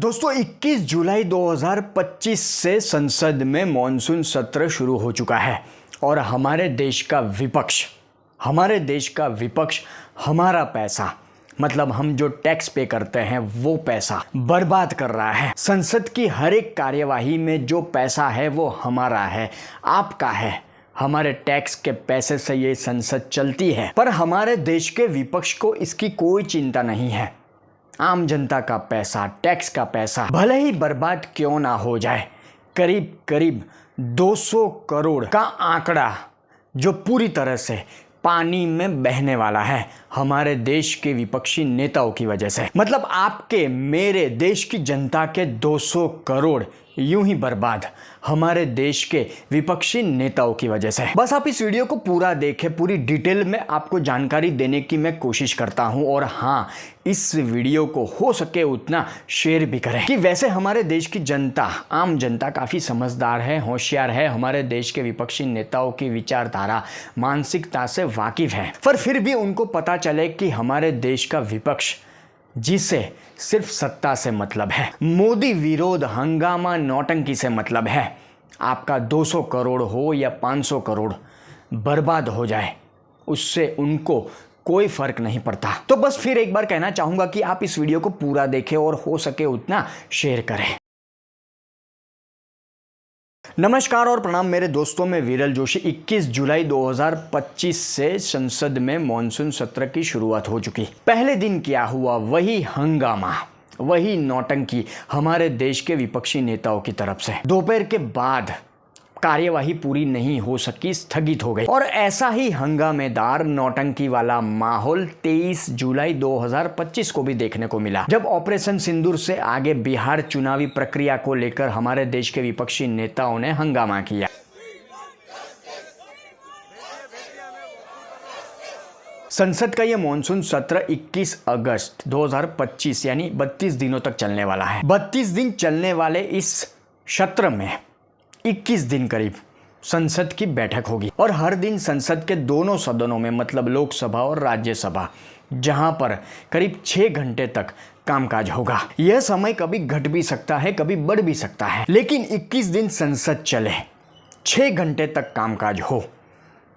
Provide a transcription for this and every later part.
दोस्तों 21 जुलाई 2025 से संसद में मॉनसून सत्र शुरू हो चुका है और हमारे देश का विपक्ष हमारा पैसा मतलब हम जो टैक्स पे करते हैं वो पैसा बर्बाद कर रहा है। संसद की हर एक कार्यवाही में जो पैसा है वो हमारा है, आपका है। हमारे टैक्स के पैसे से ये संसद चलती है, पर हमारे देश के विपक्ष को इसकी कोई चिंता नहीं है। आम जनता का पैसा, टैक्स का पैसा भले ही बर्बाद क्यों ना हो जाए, करीब करीब 200 करोड़ का आंकड़ा जो पूरी तरह से पानी में बहने वाला है हमारे देश के विपक्षी नेताओं की वजह से। मतलब आपके मेरे देश की जनता के 200 करोड़ यूं ही बर्बाद हमारे देश के विपक्षी नेताओं की वजह से। बस आप इस वीडियो को पूरा देखें, पूरी डिटेल में आपको जानकारी देने की मैं कोशिश करता हूं। और हाँ, इस वीडियो को हो सके उतना शेयर भी करें कि वैसे हमारे देश की जनता, आम जनता काफ़ी समझदार है, होशियार है, हमारे देश के विपक्षी नेताओं की विचारधारा, मानसिकता से वाकिफ है। पर फिर भी उनको पता चले कि हमारे देश का विपक्ष जिसे सिर्फ सत्ता से मतलब है, मोदी विरोध, हंगामा, नौटंकी से मतलब है, आपका 200 करोड़ हो या 500 करोड़ बर्बाद हो जाए उससे उनको कोई फर्क नहीं पड़ता। तो बस फिर एक बार कहना चाहूंगा कि आप इस वीडियो को पूरा देखें और हो सके उतना शेयर करें। नमस्कार और प्रणाम मेरे दोस्तों, मैं विरल जोशी। 21 जुलाई 2025 से संसद में मॉनसून सत्र की शुरुआत हो चुकी। पहले दिन क्या हुआ, वही हंगामा, वही नौटंकी हमारे देश के विपक्षी नेताओं की तरफ से। दोपहर के बाद कार्यवाही पूरी नहीं हो सकी, स्थगित हो गई। और ऐसा ही हंगामेदार नौटंकी वाला माहौल 23 जुलाई 2025 को भी देखने को मिला, जब ऑपरेशन सिंदूर से आगे बिहार चुनावी प्रक्रिया को लेकर हमारे देश के विपक्षी नेताओं ने हंगामा किया। संसद का यह मॉनसून सत्र 21 अगस्त 2025 यानी 32 दिनों तक चलने वाला है। 32 दिन चलने वाले इस सत्र में 21 दिन करीब संसद की बैठक होगी और हर दिन संसद के दोनों सदनों में मतलब लोकसभा और राज्यसभा, जहां पर करीब 6 घंटे तक कामकाज होगा। यह समय कभी घट भी सकता है, कभी बढ़ भी सकता है, लेकिन 21 दिन संसद चले, 6 घंटे तक कामकाज हो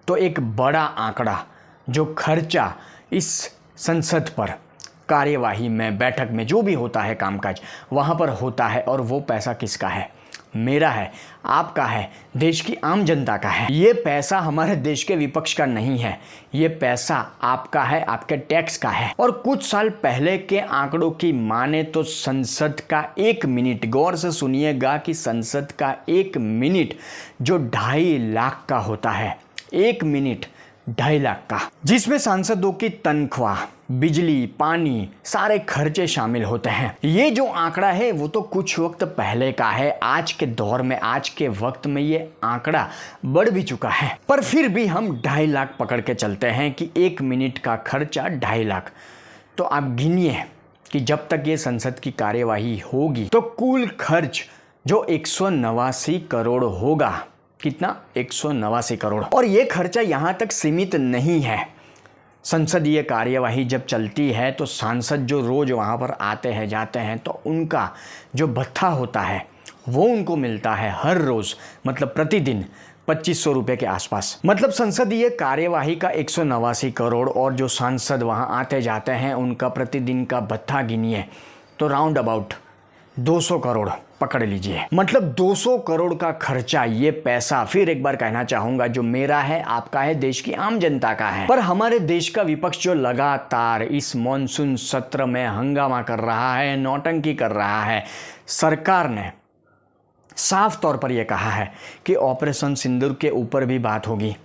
तो एक बड़ा आंकड़ा जो खर्चा इस संसद पर, कार्यवाही में, बैठक में जो भी होता है कामकाज वहां पर होता है, और वो पैसा किसका है? मेरा है, आपका है, देश की आम जनता का है। ये पैसा हमारे देश के विपक्ष का नहीं है, ये पैसा आपका है, आपके टैक्स का है। और कुछ साल पहले के आंकड़ों की माने तो संसद का 1 मिनट, गौर से सुनिएगा कि संसद का 1 मिनट जो 2.5 लाख का होता है, 1 मिनट 2.5 लाख का, जिसमें सांसदों की तनख्वाह, बिजली, पानी, सारे खर्चे शामिल होते हैं। ये जो आंकड़ा है वो तो कुछ वक्त पहले का है। आज के दौर में, आज के वक्त में ये आंकड़ा बढ़ भी चुका है, पर फिर भी हम 2.5 लाख पकड़ के चलते हैं कि 1 मिनट का खर्चा 2.5 लाख। तो आप गिनिए कि जब तक ये संसद की कार्यवाही होगी तो कुल खर्च जो 189 करोड़ होगा। कितना? 189 करोड़। और ये खर्चा यहाँ तक सीमित नहीं है। संसदीय कार्यवाही जब चलती है तो सांसद जो रोज वहाँ पर आते हैं, जाते हैं, तो उनका जो भत्ता होता है वो उनको मिलता है हर रोज़, मतलब प्रतिदिन 2500 रुपये के आसपास। मतलब संसदीय कार्यवाही का 189 करोड़ और जो सांसद वहाँ आते जाते हैं उनका प्रतिदिन का भत्ता गिनिए तो राउंड अबाउट 200 करोड़ पकड़ लीजिए। मतलब 200 करोड़ का खर्चा, ये पैसा, फिर एक बार कहना चाहूंगा, जो मेरा है, आपका है, देश की आम जनता का है। पर हमारे देश का विपक्ष जो लगातार इस मॉनसून सत्र में हंगामा कर रहा है, नौटंकी कर रहा है, सरकार ने साफ तौर पर यह कहा है कि ऑपरेशन सिंदूर के ऊपर भी बात होगी।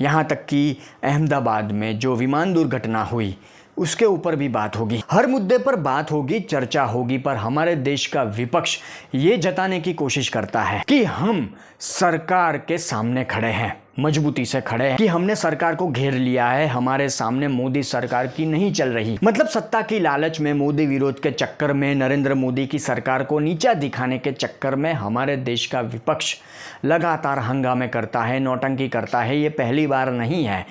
यहाँ तक कि अहमदाबाद में जो विमान दुर्घटना हुई उसके ऊपर भी बात होगी। हर मुद्दे पर बात होगी, चर्चा होगी। पर हमारे देश का विपक्ष ये जताने की कोशिश करता है कि हम सरकार के सामने खड़े हैं, मजबूती से खड़े हैं, कि हमने सरकार को घेर लिया है, हमारे सामने मोदी सरकार की नहीं चल रही। मतलब सत्ता की लालच में, मोदी विरोध के चक्कर में, नरेंद्र मोदी की सरकार को नीचा दिखाने के चक्कर में हमारे देश का विपक्ष लगातार हंगामे करता है, नौटंकी करता है। ये पहली बार नहीं है।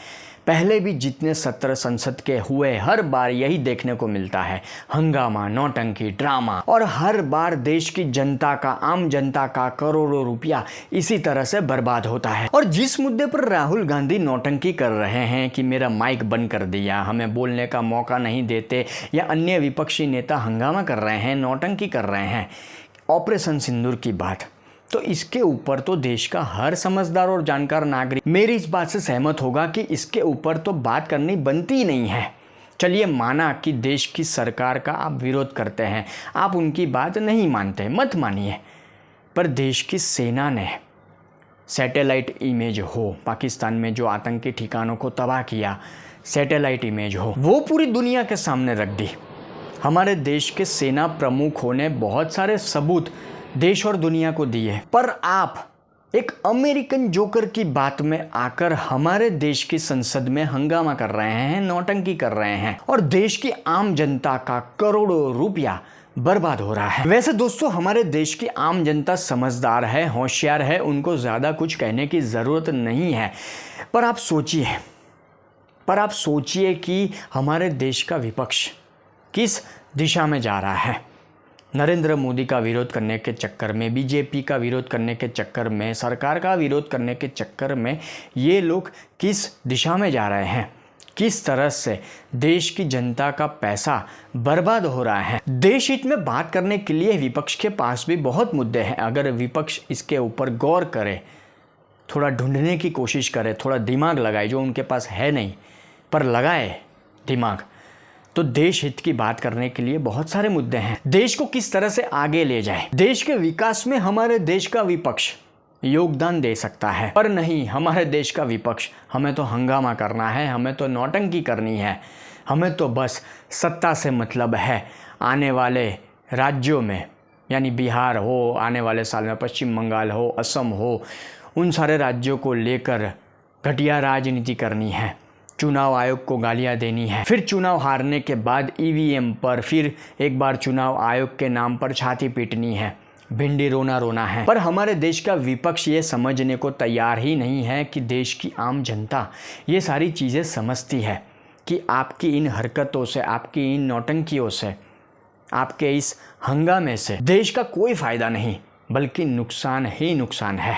पहले भी जितने सत्र संसद के हुए हर बार यही देखने को मिलता है, हंगामा, नौटंकी, ड्रामा, और हर बार देश की जनता का, आम जनता का करोड़ों रुपया इसी तरह से बर्बाद होता है। और जिस मुद्दे पर राहुल गांधी नौटंकी कर रहे हैं कि मेरा माइक बंद कर दिया, हमें बोलने का मौका नहीं देते, या अन्य विपक्षी नेता हंगामा कर रहे हैं, नौटंकी कर रहे हैं, ऑपरेशन सिंदूर की बात, तो इसके ऊपर तो देश का हर समझदार और जानकार नागरिक मेरी इस बात से सहमत होगा कि इसके ऊपर तो बात करनी बनती ही नहीं है। चलिए माना कि देश की सरकार का आप विरोध करते हैं, आप उनकी बात नहीं मानते, मत मानिए, पर देश की सेना ने सैटेलाइट इमेज हो, पाकिस्तान में जो आतंकी ठिकानों को तबाह किया, सैटेलाइट इमेज हो, वो पूरी दुनिया के सामने रख दी। हमारे देश के सेना प्रमुखों ने बहुत सारे सबूत देश और दुनिया को दिए, पर आप एक अमेरिकन जोकर की बात में आकर हमारे देश की संसद में हंगामा कर रहे हैं, नौटंकी कर रहे हैं, और देश की आम जनता का करोड़ों रुपया बर्बाद हो रहा है। वैसे दोस्तों, हमारे देश की आम जनता समझदार है, होशियार है, उनको ज़्यादा कुछ कहने की ज़रूरत नहीं है, पर आप सोचिए कि हमारे देश का विपक्ष किस दिशा में जा रहा है। नरेंद्र मोदी का विरोध करने के चक्कर में, बीजेपी का विरोध करने के चक्कर में, सरकार का विरोध करने के चक्कर में ये लोग किस दिशा में जा रहे हैं, किस तरह से देश की जनता का पैसा बर्बाद हो रहा है। देश हित में बात करने के लिए विपक्ष के पास भी बहुत मुद्दे हैं। अगर विपक्ष इसके ऊपर गौर करे, थोड़ा ढूंढने की कोशिश करे, थोड़ा दिमाग लगाए, जो उनके पास है नहीं, पर लगाए दिमाग, तो देश हित की बात करने के लिए बहुत सारे मुद्दे हैं। देश को किस तरह से आगे ले जाए, देश के विकास में हमारे देश का विपक्ष योगदान दे सकता है, पर नहीं, हमारे देश का विपक्ष, हमें तो हंगामा करना है, हमें तो नौटंकी करनी है, हमें तो बस सत्ता से मतलब है। आने वाले राज्यों में, यानी बिहार हो, आने वाले साल में पश्चिम बंगाल हो, असम हो, उन सारे राज्यों को लेकर घटिया राजनीति करनी है, चुनाव आयोग को गालियां देनी है, फिर चुनाव हारने के बाद ईवीएम पर फिर एक बार चुनाव आयोग के नाम पर छाती पीटनी है, भिंडी रोना है। पर हमारे देश का विपक्ष ये समझने को तैयार ही नहीं है कि देश की आम जनता ये सारी चीज़ें समझती है कि आपकी इन हरकतों से, आपकी इन नौटंकियों से, आपके इस हंगामे से देश का कोई फ़ायदा नहीं, बल्कि नुकसान ही नुकसान है।